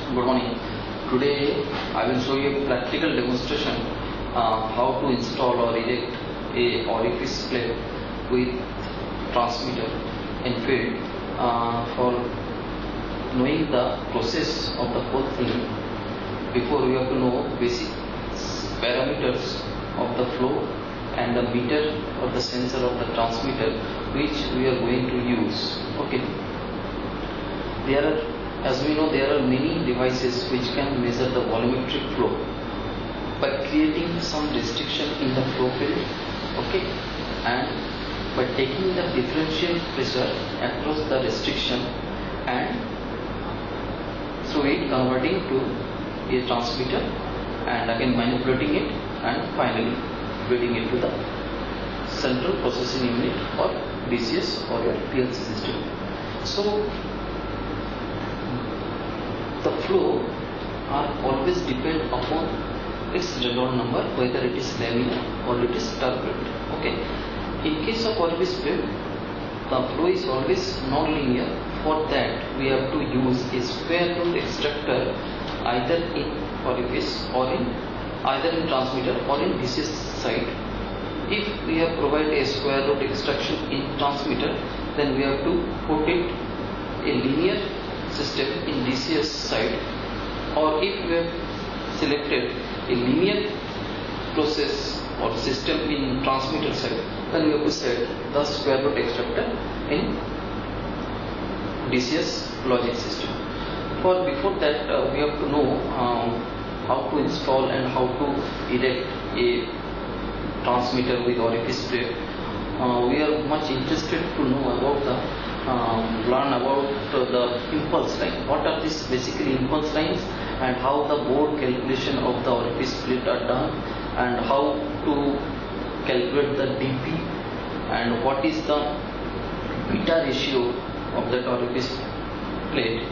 Good morning. Today I will show you a practical demonstration how to install or erect a Orifice plate with transmitter in field. For knowing the process of the whole thing, before we have to know basic parameters of the flow and the meter or the sensor of the transmitter which we are going to use. Okay. As we know, there are many devices which can measure the volumetric flow by creating some restriction in the flow field, okay, and by taking the differential pressure across the restriction and through it converting to a transmitter and again manipulating it and finally feeding it to the central processing unit or DCS or your PLC system. So the flow are always depend upon its Reynolds number, whether it is laminar or it is turbulent. Okay. In case of Orifice plate, the flow is always non-linear. For that, we have to use a square root extractor either in Orifice or in transmitter or in DCS side. If we have provided a square root extraction in transmitter, then we have to put it a linear system in DCS side, or if we have selected a linear process or system in transmitter side, then we have to set the square root extractor in DCS logic system. Before that, we have to know how to install and how to erect a transmitter with Orifice plate. We are much interested to know about learn about the impulse line. What are these basically impulse lines and how the board calculation of the Orifice plate are done and how to calculate the dP and what is the beta ratio of that Orifice plate,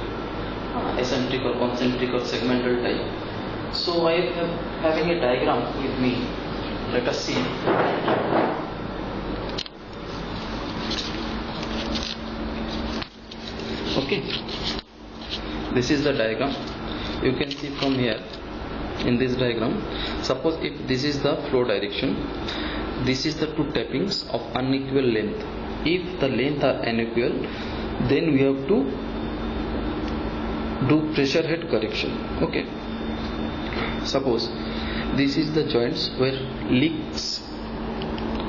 eccentric or concentric or segmental type. So I am having a diagram with me. Let us see. Okay, this is the diagram. You can see from here in this diagram. Suppose if this is the flow direction, this is the two tappings of unequal length. If the length are unequal, then we have to do pressure head correction. Okay, suppose this is the joints where leaks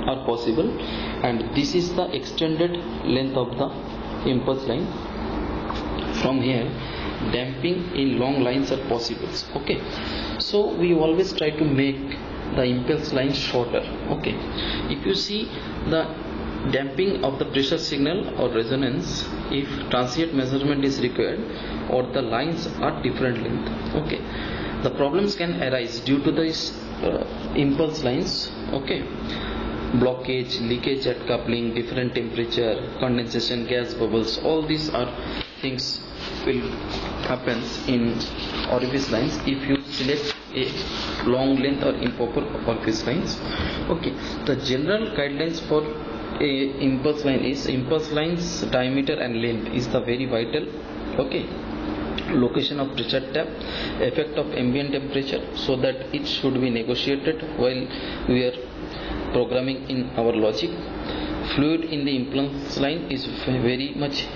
are possible and this is the extended length of the impulse line. From here, damping in long lines are possible. Okay, so we always try to make the impulse line shorter. Okay, if you see the damping of the pressure signal or resonance, if transient measurement is required or the lines are different length, okay, the problems can arise due to this impulse lines. Okay, blockage, leakage at coupling, different temperature, condensation, gas bubbles, all these are things will happen in Orifice lines if you select a long length or improper Orifice lines. Okay, the general guidelines for a impulse line is impulse lines diameter and length is the very vital. Okay, location of pressure tap, effect of ambient temperature, so that it should be negotiated while we are programming in our logic. Fluid in the impulse line is very much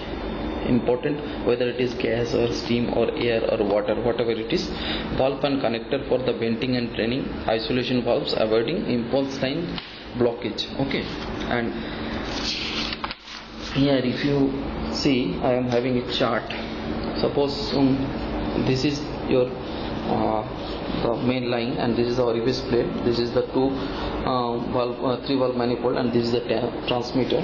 important, whether it is gas or steam or air or water, whatever it is. Valve and connector for the venting and draining, isolation valves avoiding impulse line blockage. Okay, and here if you see, I am having a chart. Suppose this is your the main line and this is the Orifice plate, this is the three valve manifold and this is the transmitter.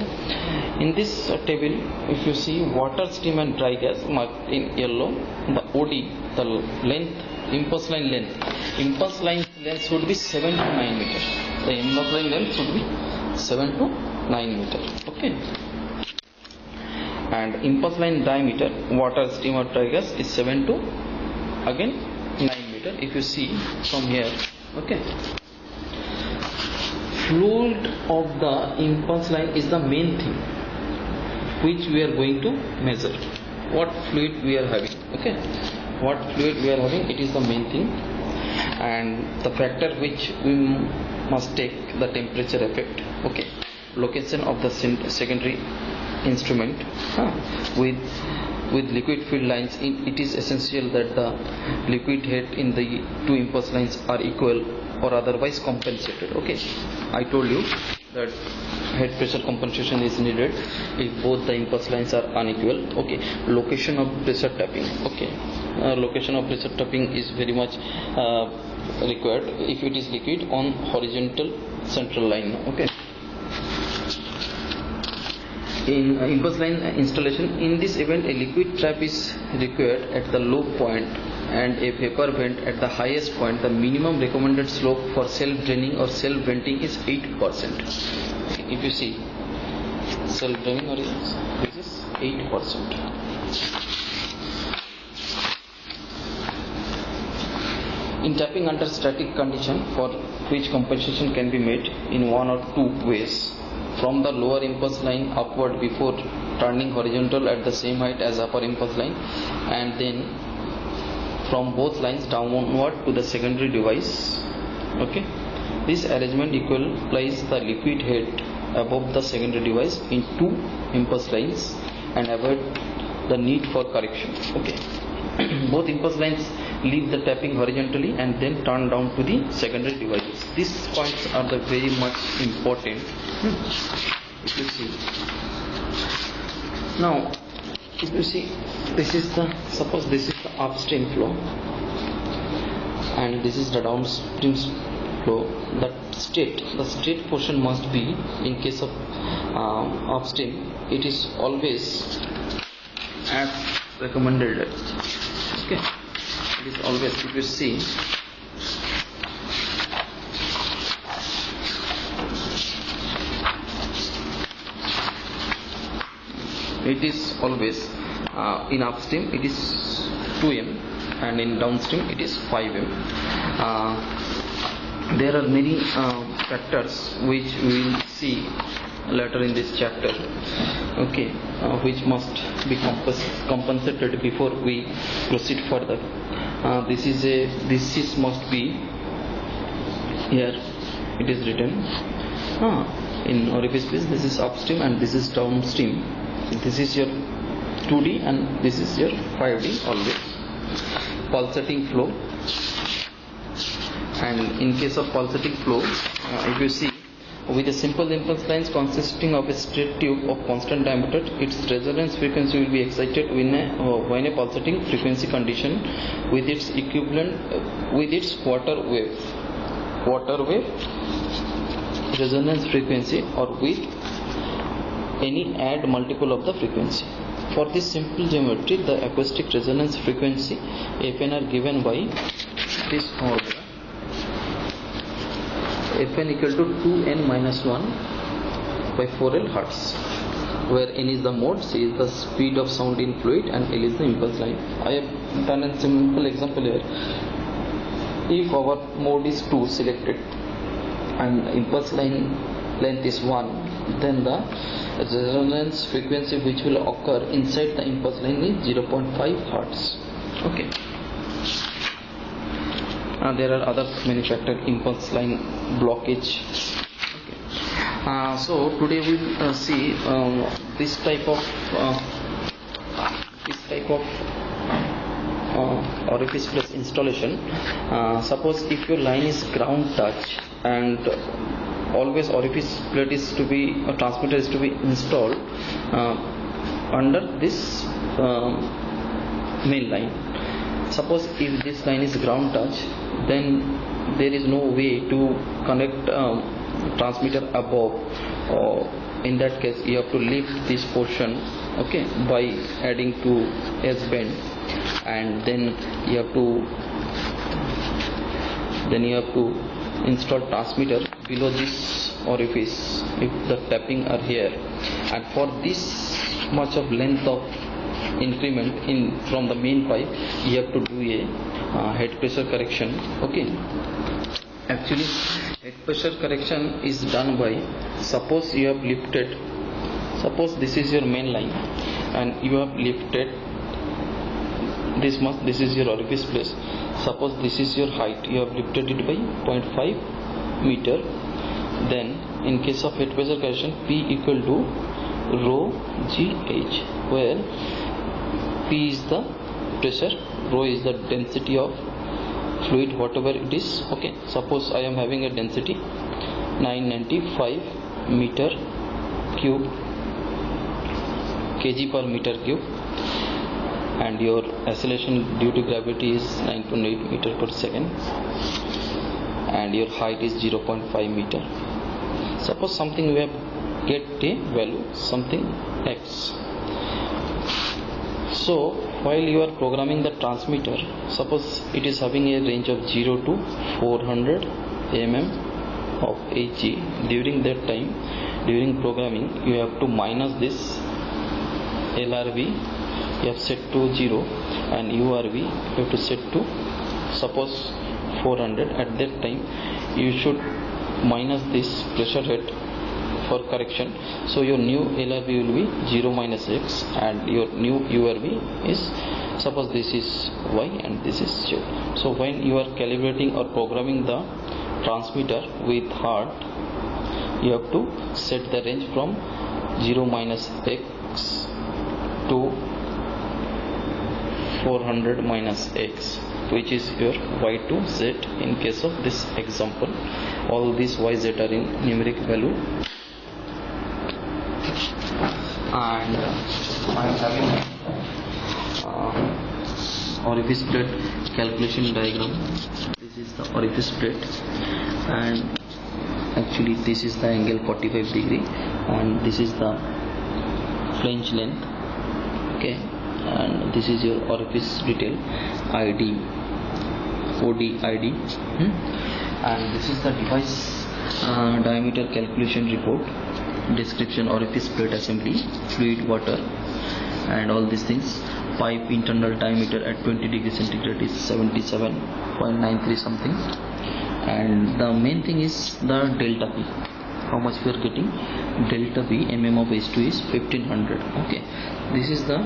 In this table, if you see water, steam and dry gas marked in yellow, the OD, the length, impulse line length should be 7 to 9 meters. The impulse line length should be 7 to 9 meters. Okay, and impulse line diameter, water, steam or dry gas, is 7 to again 9 meter. If you see from here, okay, fluid of the impulse line is the main thing which we are going to measure. What fluid we are having. Okay, what fluid we are having, it is the main thing, and the factor which we must take, the temperature effect. Okay, location of the secondary instrument with liquid filled lines. It is essential that the liquid head in the two impulse lines are equal or otherwise compensated. Okay, I told you that head pressure compensation is needed if both the impulse lines are unequal. Okay, location of pressure tapping. Okay, location of pressure tapping is very much required if it is liquid on horizontal central line. Okay, in impulse line installation, in this event a liquid trap is required at the low point and a vapor vent at the highest point. The minimum recommended slope for self draining or self venting is 8%. If you see self draining, or this is 8%. In tapping under static condition, for which compensation can be made in one or two ways: from the lower impulse line upward before turning horizontal at the same height as upper impulse line, and then from both lines downward to the secondary device. Okay, this arrangement equalizes the liquid head above the secondary device in two impulse lines and avoid the need for correction. Okay, both impulse lines leave the tapping horizontally and then turn down to the secondary devices. These points are the very much important. If you see now, if you see, this is the, suppose this is the upstream flow and this is the downstream flow. The state portion must be, in case of upstream, it is always as recommended. Okay, it is always, if you see, it is always in upstream it is 2m and in downstream it is 5m. There are many factors which we will see later in this chapter. Okay, which must be compensated before we proceed further. This must be here. It is written in Orifice place. This is upstream and this is downstream. This is your 2D and this is your 5D always. Pulsating flow, and in case of pulsating flow, if you see, with a simple impulse lines consisting of a straight tube of constant diameter, its resonance frequency will be excited when a pulsating frequency condition with its equivalent with its quarter wave resonance frequency, or with any add multiple of the frequency. For this simple geometry, the acoustic resonance frequency Fn are given by this formula: Fn equal to 2n minus 1 by 4l hertz, where n is the mode, c is the speed of sound in fluid, and l is the impulse line. I have done a simple example here. If our mode is 2 selected and impulse line length is 1, then the resonance frequency which will occur inside the impulse line is 0.5 hertz. Okay. There are other many factors, impulse line blockage. Okay. So today we will see this type of orifice plus installation. Suppose if your line is ground touch, and always orifice plate is to be, a transmitter is to be installed under this main line. Suppose if this line is ground touch, then there is no way to connect transmitter above, or in that case you have to lift this portion, okay, by adding to S bend, and then you have to install transmitter below this orifice if the tapping are here, and for this much of length of increment in from the main pipe you have to do a head pressure correction. Okay, actually head pressure correction is done by, suppose you have lifted, suppose this is your main line and you have lifted this is your orifice place. Suppose this is your height, you have lifted it by 0.5 meter. Then in case of head pressure correction, P equal to rho GH, where P is the pressure, rho is the density of fluid, whatever it is. Okay, suppose I am having a density 995 meter cube kg per meter cube, and your acceleration due to gravity is 9.8 meter per second, and your height is 0.5 meter. Suppose something we have get a value something x. So while you are programming the transmitter, suppose it is having a range of 0 to 400 mm of Hg. During that time, during programming, you have to minus this LRV, you have set to 0, and URV you have to set to suppose 400. At that time you should minus this pressure head for correction. So your new LRV will be 0 minus x, and your new URV is, suppose this is y and this is z. So when you are calibrating or programming the transmitter with heart, you have to set the range from 0 minus x to 400 minus x, which is your y to z. In case of this example, all these y z are in numeric value, and I am having orifice plate calculation diagram. This is the orifice plate, and actually this is the angle 45 degree, and this is the flange length. Okay, and this is your orifice detail ID, OD ID, and this is the device diameter calculation report, description, orifice plate assembly, fluid, water, and all these things. Pipe internal diameter at 20 degrees centigrade is 77.93 something, and the main thing is the delta P, how much we are getting. Delta P mm of H2 is 1500. Okay, this is the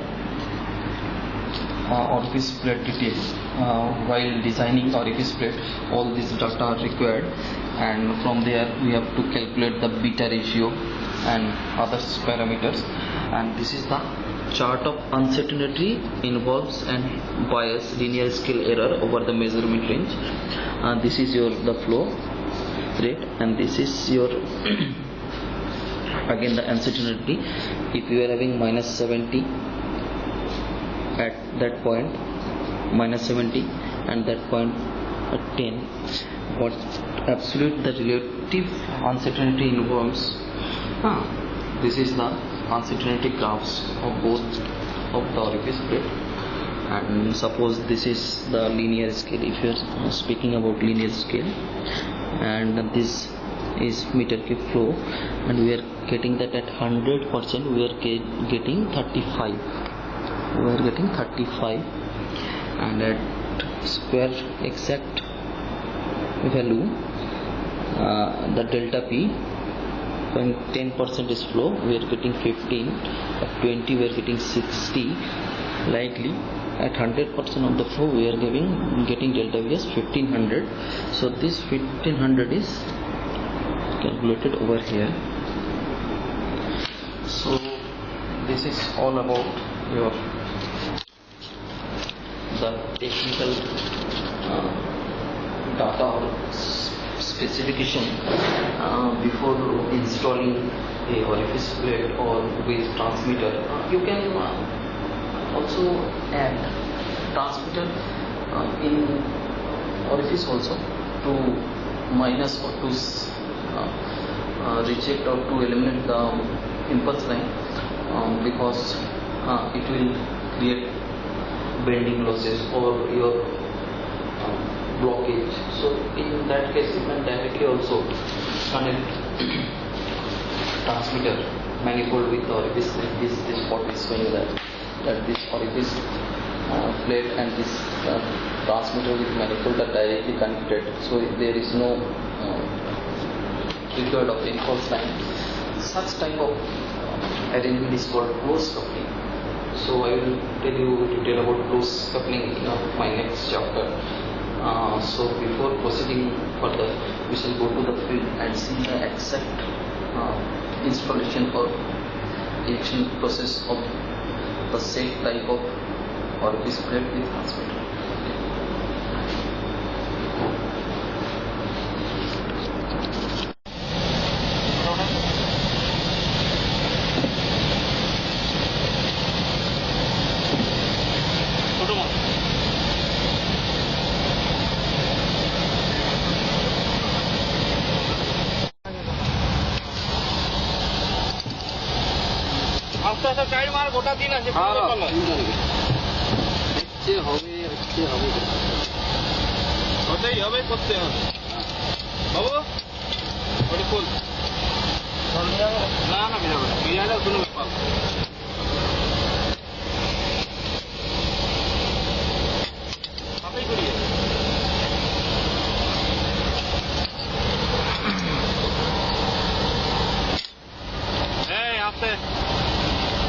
orifice plate detail. While designing orifice plate, all these data are required, and from there we have to calculate the beta ratio and other parameters. And this is the chart of uncertainty, involves and bias, linear scale error over the measurement range. This is your the flow rate, and this is your again the uncertainty. If you are having minus 70 at that point, minus 70, and that point at 10, what absolute the relative uncertainty involves. This is the uncertainty graphs of both of the orifice plate. And suppose this is the linear scale, if you are speaking about linear scale, and this is meter cube flow, and we are getting that at 100% we are getting 35, we are getting 35, and at square exact value, the delta P, when 10% is flow, we are getting 15, at 20 we are getting 60, likely at 100% of the flow we are getting delta V as 1500. So this 1500 is calculated over here. So this is all about your the technical data or specification before installing a orifice plate or with transmitter. You can also add transmitter in orifice also to minus or to reject or to eliminate the impulse line, because it will create bending losses or your blockage. So in that case you can directly also connect transmitter manifold with the orifice. This what is showing that this orifice plate and this transmitter with manifold are directly connected, so there is no record of impulse line. Such type of arrangement is called closed coupling. So I will tell you detail about close coupling in my next chapter. So before proceeding further, we shall go to the field and see the exact installation or erection process of the said type of orifice plate with transmitter. আস্তে side মার গোটা দিন আছে ওটাই হবে করতে হবে বাবু ওটা ফুল না না বিরাট কোনো ব্যাপার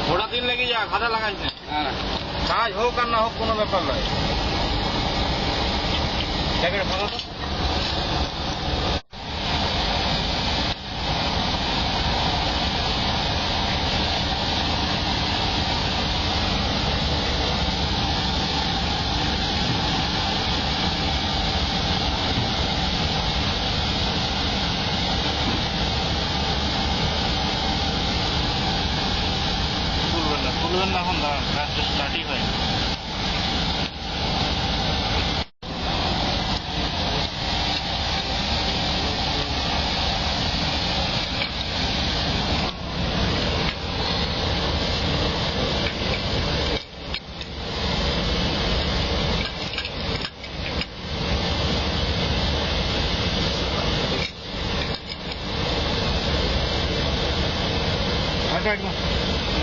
গোটা দিন লেগে যা খাতা লাগাইস না কাজ হোক আর না হোক কোনো ব্যাপার নয় জ্যাকেট ভালো তো না এখন কাজটা স্টার্টই হয়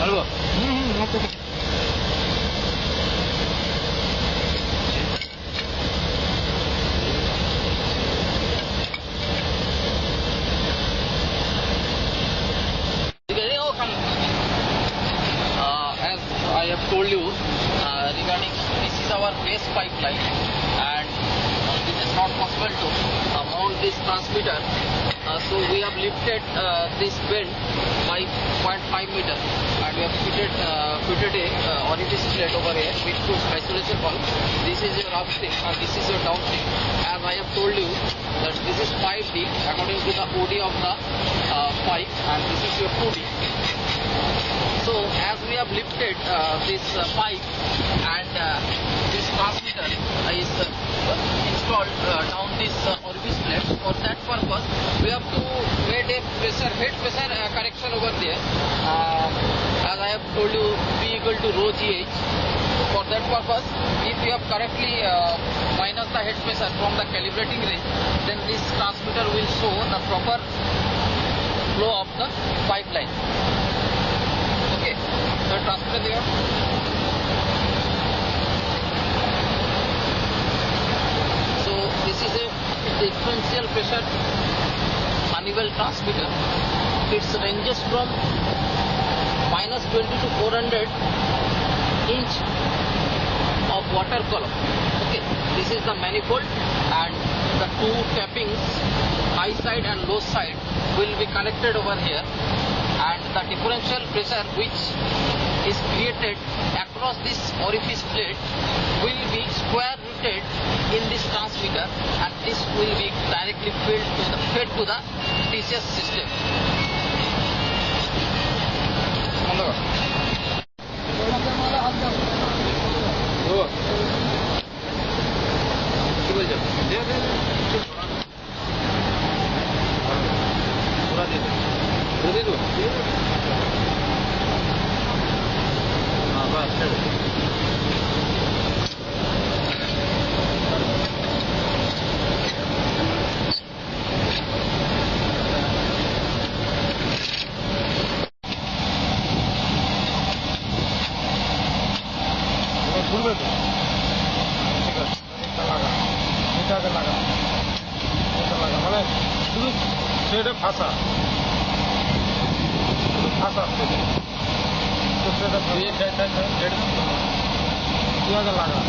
algo as I have told you regarding this is our base pipeline and it is not possible to mount this transmitter so we have lifted this bend by 0.5 meter and we have fitted a orifice plate over here with two isolation valve. This is your upstream and this is your downstream. As I have told you that this is 5D according to the OD of the pipe and this is your 2D. So as we have lifted this pipe and this transmitter is installed down this orifice plate, for that purpose we have to make a head pressure correction over there. As I have told you, P equal to rho GH. For that purpose, if you have correctly minus the head pressure from the calibrating range, then this transmitter will show the proper flow of the pipeline. Okay, so transmitter there. So this is a differential pressure manual transmitter. It ranges from minus 20 to 400 inch of water column. Okay, this is the manifold and the two tappings, high side and low side, will be connected over here, and the differential pressure which is created across this orifice plate will be square rooted in this transmitter, and this will be directly fed to the TCS system. ফাঁসা ইয়া লাগা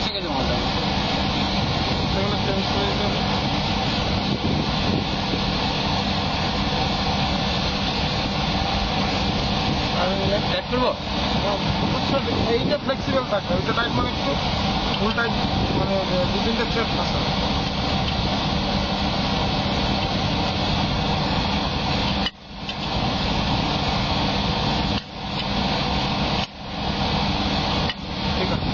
ঠিক আছে মালটা এগুলো change করে দিতে হবে। আর tight করবো এইটা ফ্লেক্সিবল থাকবে, ওইটা টাইট মানে একটু ফুল টাইট, মানে দু তিনটে চেপ আছে। ঠিক আছে।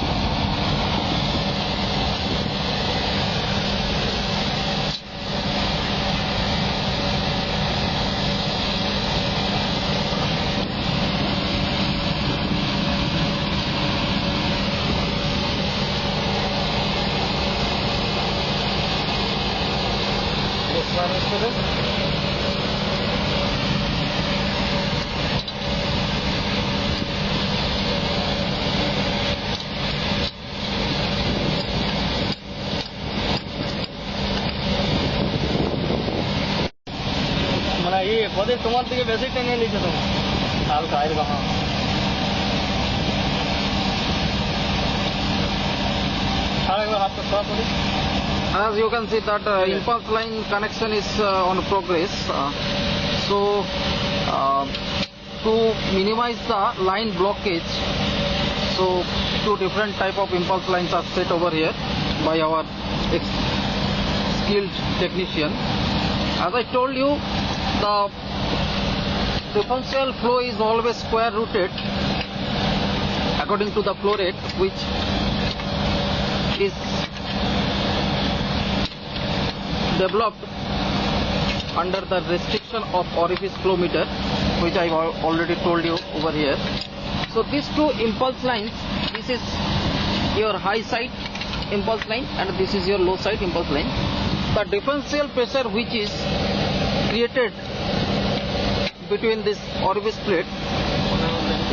Manage করে মানে এই পদে তোমার দিকে বেশি টেনে নিচ্ছে তো হালকা এরকম আর একবার হাতটা সরা করি। As you can see that impulse line connection is on progress. To minimize the line blockage, so two different type of impulse lines are set over here by our skilled technician. As I told you, the differential flow is always square rooted according to the flow rate, which is developed under the restriction of orifice flow meter, which I already told you over here. So these two impulse lines, this is your high side impulse line and this is your low side impulse line. The differential pressure which is created between this orifice plate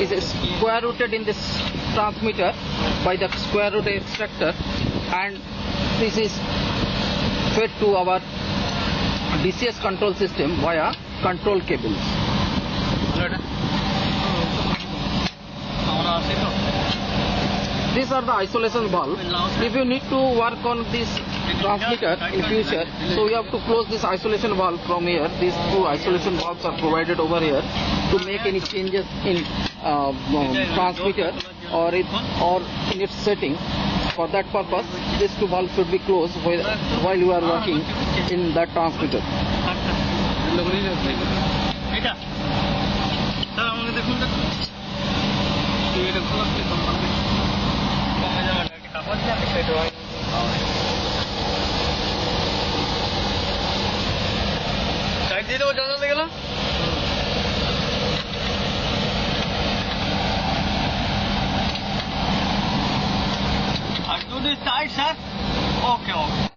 is square rooted in this transmitter by the square root extractor, and this is fed to our DCS control system via control cables. These are the isolation valve. If you need to work on this transmitter in future, so you have to close this isolation valve from here. These two isolation valves are provided over here to make any changes in transmitter or in its setting. For that purpose, these two valves should be closed while you are working in that transmitter. আর যদি tight sir, ওকে ওকে।